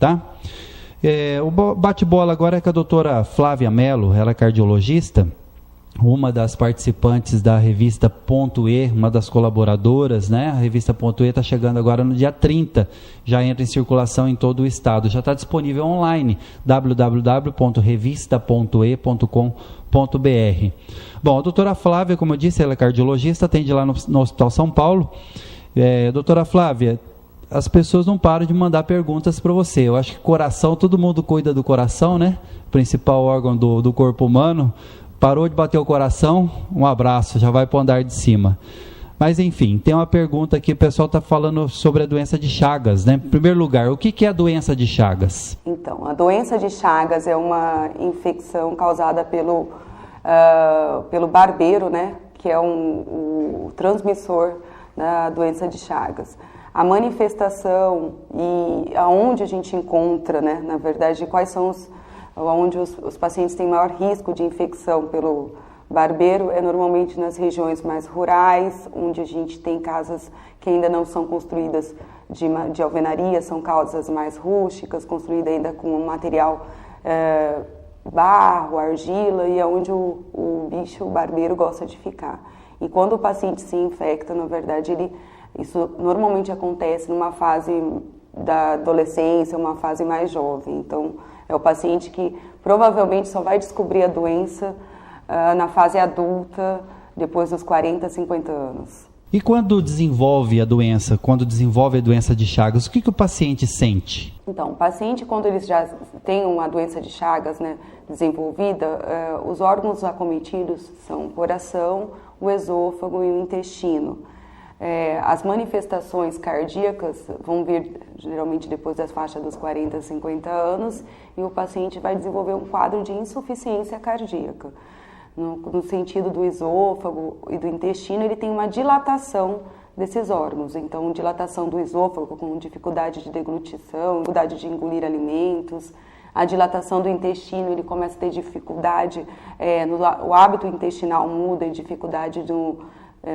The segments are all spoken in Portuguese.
tá? O bate-bola agora é com a doutora Flávia Mello, ela é cardiologista, uma das participantes da revista Ponto E, uma das colaboradoras, né? A revista Ponto E está chegando agora no dia 30, já entra em circulação em todo o estado, já está disponível online, www.revista.e.com.br. Bom, a doutora Flávia, como eu disse, ela é cardiologista, atende lá no Hospital São Paulo. Doutora Flávia, as pessoas não param de mandar perguntas para você. Eu acho que coração, todo mundo cuida do coração, né? Principal órgão do corpo humano. Parou de bater o coração, um abraço, já vai para o andar de cima. Mas enfim, tem uma pergunta aqui, o pessoal está falando sobre a doença de Chagas, né? Em primeiro lugar, o que é a doença de Chagas? Então, a doença de Chagas é uma infecção causada pelo barbeiro, né? Que é o transmissor da doença de Chagas. A manifestação e aonde a gente encontra, né? Na verdade, quais são onde os pacientes têm maior risco de infecção pelo barbeiro é normalmente nas regiões mais rurais, onde a gente tem casas que ainda não são construídas de alvenaria, são casas mais rústicas, construídas ainda com material barro, argila, e é onde o barbeiro gosta de ficar. E quando o paciente se infecta, na verdade, isso normalmente acontece numa fase da adolescência, uma fase mais jovem. Então, é o paciente que provavelmente só vai descobrir a doença na fase adulta, depois dos 40, 50 anos. E quando desenvolve a doença de Chagas, o que o paciente sente? Então, o paciente, quando ele já tem uma doença de Chagas, né, desenvolvida, os órgãos acometidos são o coração, o esôfago e o intestino. As manifestações cardíacas vão vir geralmente depois das faixas dos 40, 50 anos, e o paciente vai desenvolver um quadro de insuficiência cardíaca. No sentido do esôfago e do intestino, ele tem uma dilatação desses órgãos. Então, dilatação do esôfago com dificuldade de deglutição, dificuldade de engolir alimentos. A dilatação do intestino, ele começa a ter dificuldade, o hábito intestinal muda, e dificuldade de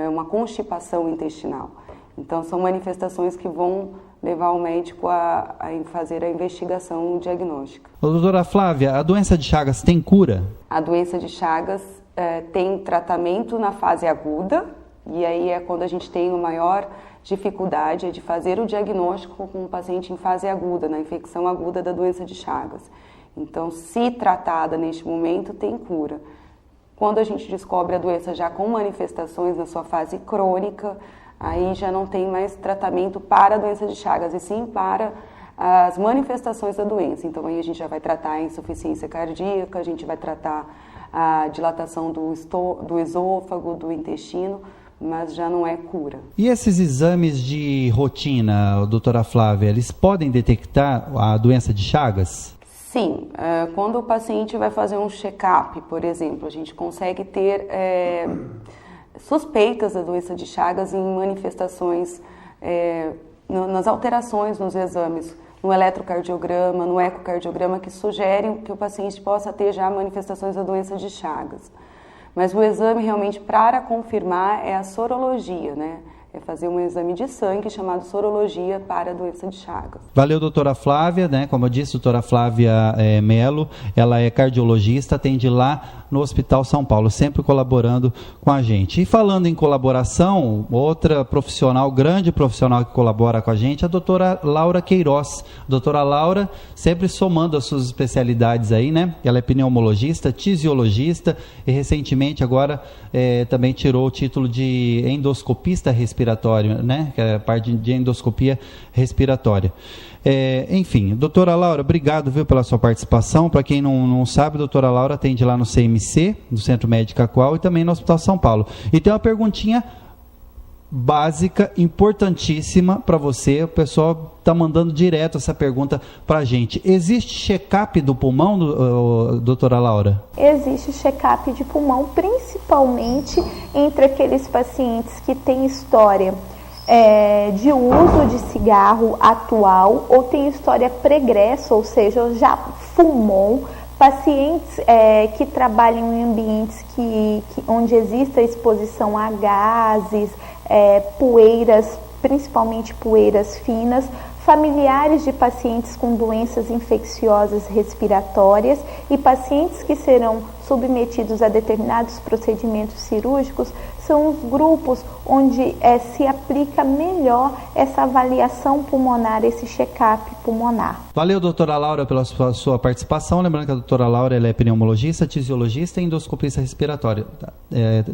uma constipação intestinal. Então, são manifestações que vão levar o médico a fazer a investigação diagnóstica. Doutora Flávia, a doença de Chagas tem cura? A doença de Chagas tem tratamento na fase aguda, e aí é quando a gente tem a maior dificuldade de fazer o diagnóstico com o paciente em fase aguda, na infecção aguda da doença de Chagas. Então, se tratada neste momento, tem cura. Quando a gente descobre a doença já com manifestações na sua fase crônica, aí já não tem mais tratamento para a doença de Chagas, e sim para as manifestações da doença. Então, aí a gente já vai tratar a insuficiência cardíaca, a gente vai tratar a dilatação do esôfago, do intestino, mas já não é cura. E esses exames de rotina, doutora Flávia, eles podem detectar a doença de Chagas? Sim, quando o paciente vai fazer um check-up, por exemplo, a gente consegue ter suspeitas da doença de Chagas em manifestações, nas alterações nos exames, no eletrocardiograma, no ecocardiograma, que sugerem que o paciente possa ter já manifestações da doença de Chagas. Mas o exame realmente para confirmar é a sorologia, né? É fazer um exame de sangue chamado sorologia para a doença de Chagas. Valeu, doutora Flávia, né? Como eu disse, doutora Flávia Mello, ela é cardiologista, atende lá no Hospital São Paulo, sempre colaborando com a gente. E falando em colaboração, outra profissional, grande profissional que colabora com a gente, é a doutora Laura Queiroz. Doutora Laura, sempre somando as suas especialidades aí, né? Ela é pneumologista, tisiologista e recentemente agora também tirou o título de endoscopista respiratório, né? Que é a parte de endoscopia respiratória. Enfim, doutora Laura, obrigado, viu, pela sua participação. Para quem não sabe, a doutora Laura atende lá no CMC, no Centro Médico Cacoal, e também no Hospital São Paulo. E tem uma perguntinha básica, importantíssima para você. O pessoal está mandando direto essa pergunta para a gente. Existe check-up do pulmão, doutora Laura? Existe check-up de pulmão, principalmente entre aqueles pacientes que têm história de uso de cigarro atual ou tem história pregressa, ou seja, já fumou, pacientes que trabalham em ambientes onde existe a exposição a gases, poeiras, principalmente poeiras finas, familiares de pacientes com doenças infecciosas respiratórias e pacientes que serão submetidos a determinados procedimentos cirúrgicos são os grupos onde se aplica melhor essa avaliação pulmonar, esse check-up pulmonar. Valeu, doutora Laura, pela sua participação. Lembrando que a doutora Laura ela é pneumologista, tisiologista e endoscopista respiratória.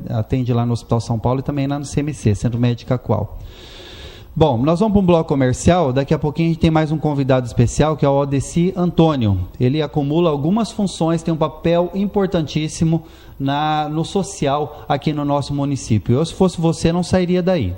Atende lá no Hospital São Paulo e também lá no CMC, Centro Médico Qual. Bom, nós vamos para um bloco comercial. Daqui a pouquinho a gente tem mais um convidado especial, que é o Odeci Antônio. Ele acumula algumas funções, tem um papel importantíssimo no social aqui no nosso município. Eu, se fosse você, não sairia daí.